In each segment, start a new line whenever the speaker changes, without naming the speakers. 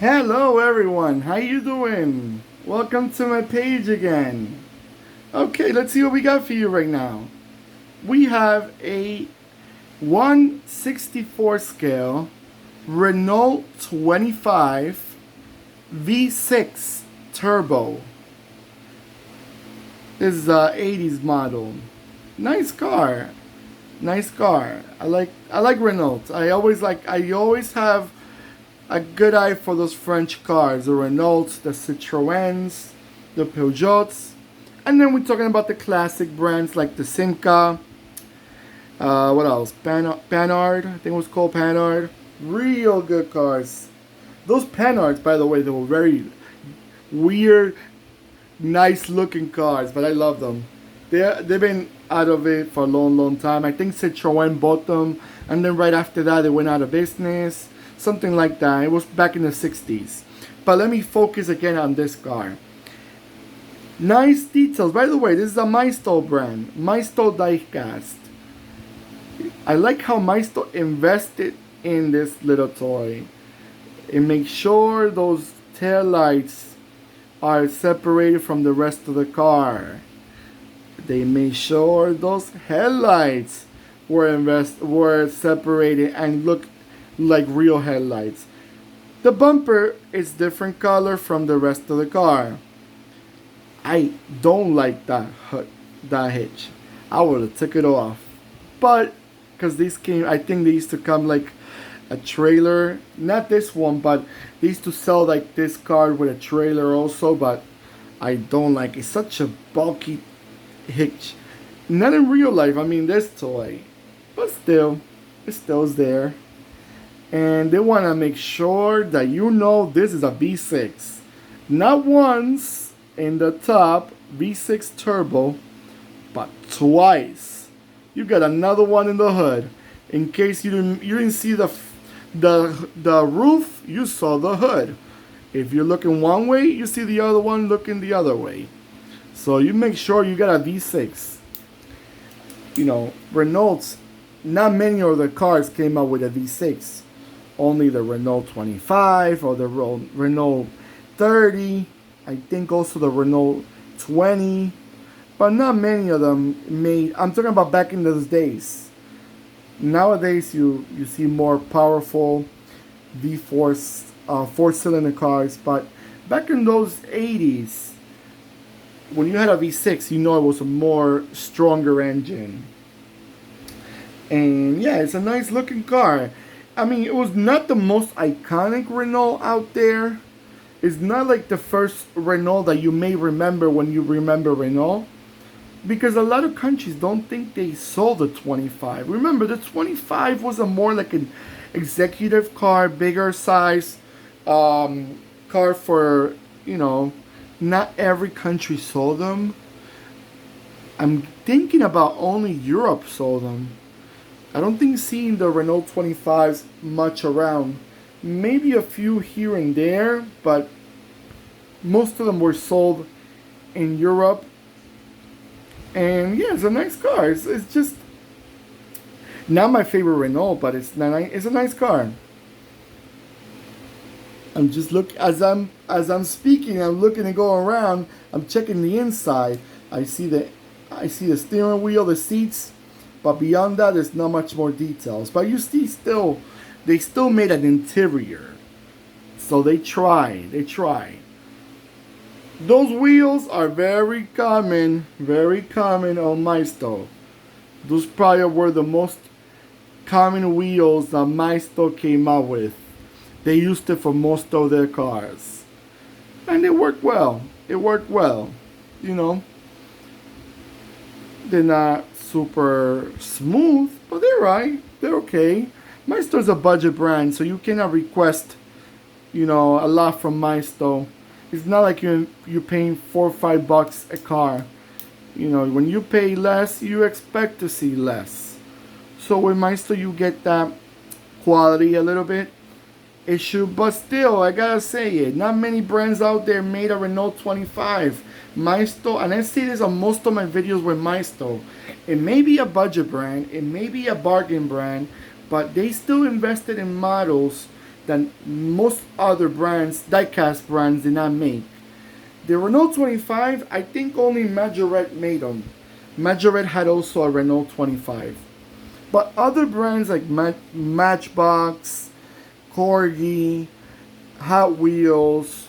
Hello everyone, how you doing? Welcome to my page again. Okay, let's see what we got for you right now. We have a 1/64 scale Renault 25 V6 Turbo. This is a 80s model. Nice car. Nice car. I like Renault. I always have a good eye for those French cars, the Renaults, the Citroëns, the Peugeots, and then we're talking about the classic brands like the Simca. What else? Panhard, I think it was called Panhard. Real good cars. Those Panhards, by the way, they were very weird, nice looking cars, but I love them. They've been out of it for a long, long time. I think Citroën bought them, and then right after that, they went out of business. Something like that. It was back in the 60s. But let me focus again on this car. Nice details. By the way, this is a Maisto brand. Maisto Diecast. I like how Maisto invested in this little toy. It makes sure those tail lights are separated from the rest of the car. They made sure those headlights were separated and look like real headlights. The bumper is different color from the rest of the car. I don't like that hitch. I would have took it off, but because these came, I think they used to come like a trailer. Not this one, but they used to sell like this car with a trailer also. But I don't like it. Such a bulky hitch. Not in real life. I mean, this toy, but still, it still's there. And they want to make sure that you know this is a V6. Not once in the top V6 turbo, but twice. You got another one in the hood. In case you didn't see the roof, you saw the hood. If you're looking one way, you see the other one looking the other way. So you make sure you got a V6. You know, Renault's, not many of the cars came out with a V6. Only the Renault 25 or the Renault 30. I think also the Renault 20. But not many of them made. I'm talking about back in those days. Nowadays, you see more powerful V4 four-cylinder cars. But back in those 80s, when you had a V6, you know it was a more stronger engine. And yeah, it's a nice looking car. I mean, it was not the most iconic Renault out there. It's not like the first Renault that you may remember when you remember Renault. Because a lot of countries don't think they sold the 25. Remember, the 25 was a more like an executive car, bigger size car for, not every country sold them. I'm thinking about only Europe sold them. I don't think seeing the Renault 25s much around. Maybe a few here and there, but most of them were sold in Europe. And yeah, it's a nice car. It's just not my favorite Renault, but it's a nice car. I'm just as I'm speaking, I'm looking and going around. I'm checking the inside. I see the steering wheel, the seats. But beyond that, there's not much more details. But you see, they still made an interior. So they try. Those wheels are very common on Maisto. Those probably were the most common wheels that Maisto came out with. They used it for most of their cars. And it worked well. You know, they're not super smooth, but they're right. They're okay. Maisto's a budget brand, so you cannot request, a lot from Maisto. It's not like you're paying $4 or $5 a car. When you pay less, you expect to see less. So with Maisto, you get that quality a little bit issue, but still, I gotta say it. Not many brands out there made a Renault 25. Maisto, and I say this on most of my videos with Maisto. It may be a budget brand, it may be a bargain brand, but they still invested in models that most other brands, diecast brands, did not make. The Renault 25, I think only Majorette made them. Majorette had also a Renault 25. But other brands like Matchbox, Corgi, Hot Wheels,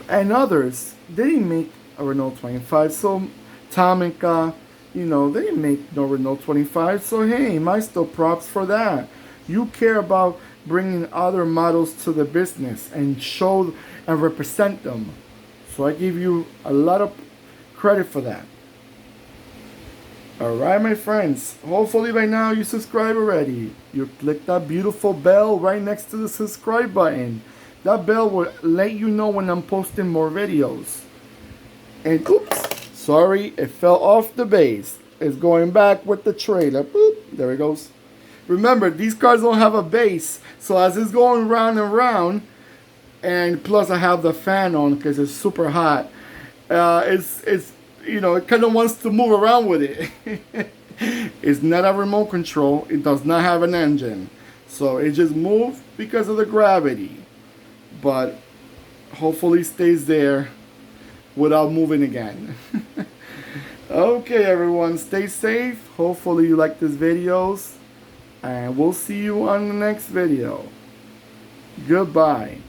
and others, they didn't make a Renault 25. So Tomica, they didn't make no Renault 25. So hey, Maisto, props for that. You care about bringing other models to the business and show and represent them. So I give you a lot of credit for that. Alright, my friends, hopefully by now you subscribe already. You click that beautiful bell right next to the subscribe button. That bell will let you know when I'm posting more videos. And oops, sorry, it fell off the base. It's going back with the trailer. Boop, there it goes. Remember, these cars don't have a base, so as it's going round and round, and plus I have the fan on because it's super hot, it kind of wants to move around with it. It's not a remote control. It does not have an engine. So it just moves because of the gravity. But hopefully stays there without moving again. Okay, everyone. Stay safe. Hopefully you like these videos. And we'll see you on the next video. Goodbye.